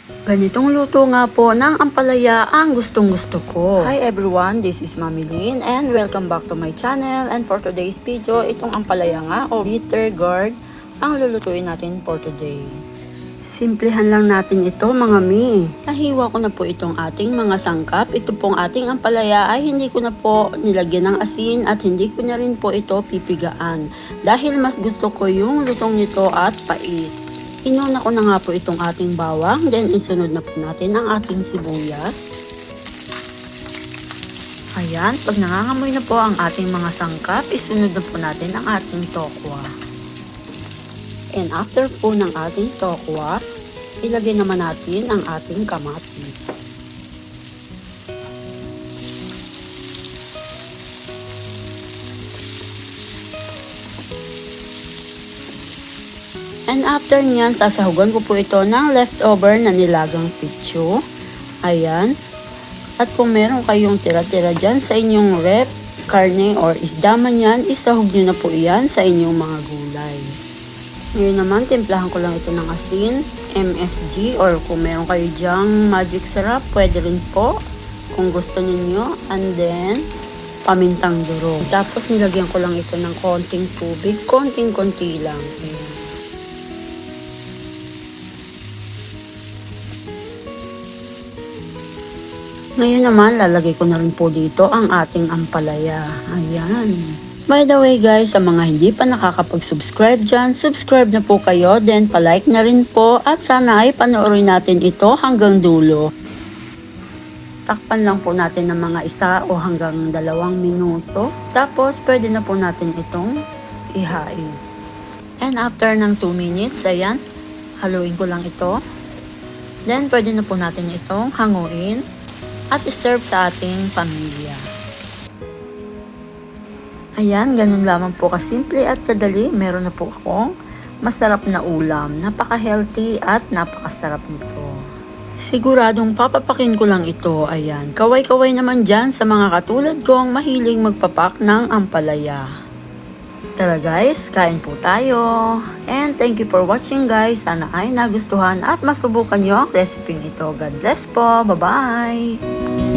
Ganitong luto nga po ng ampalaya ang gustong-gusto ko. Hi everyone, this is Mami Lynn and welcome back to my channel. And for today's video, itong ampalaya nga o bitter gourd ang lulutuin natin for today. Simplihan lang natin ito mga mi. Nahiwa ko na po itong ating mga sangkap. Ito pong ating ampalaya ay hindi ko na po nilagyan ng asin at hindi ko na rin po ito pipigaan. Dahil mas gusto ko yung lutong nito at pait. Inuna ko na nga po itong ating bawang, then isunod na po natin ang ating sibuyas. Ayan, pag nangangamoy na po ang ating mga sangkap, isunod na po natin ang ating tokwa. And after po ng ating tokwa, ilagay naman natin ang ating kamatis. And after nyan, sasahugan ko po ito ng leftover na nilagang pitso. Ayan. At kung meron kayong tira-tira dyan sa inyong rep, karne or isda man yan, isahog nyo na po yan sa inyong mga gulay. Ngayon naman, timplahan ko lang ito ng asin, MSG, or kung meron kayo dyang magic syrup, pwede rin po kung gusto ninyo. And then, pamintang durog. Tapos nilagyan ko lang ito ng konting tubig, konting-konti lang. Ayan. Ngayon naman, lalagay ko na rin po dito ang ating ampalaya. Ayan. By the way guys, sa mga hindi pa nakakapag-subscribe dyan, subscribe na po kayo, then palike na rin po at sana ay panoorin natin ito hanggang dulo. Takpan lang po natin ng mga 1 o hanggang 2 minuto. Tapos pwede na po natin itong ihain. And after ng 2 minutes, ayan, haluin ko lang ito. Then pwede na po natin itong hanguin at iserve sa ating pamilya. Ayan, ganun lamang po kasimple at kadali. Meron na po akong masarap na ulam. Napaka-healthy at napakasarap nito. Siguradong papapakin ko lang ito. Ayan, kaway-kaway naman dyan sa mga katulad kong mahilig magpapak ng ampalaya. Tara guys, kain po tayo. And thank you for watching guys. Sana ay nagustuhan at masubukan nyo ang recipe ito. God bless po. Bye-bye!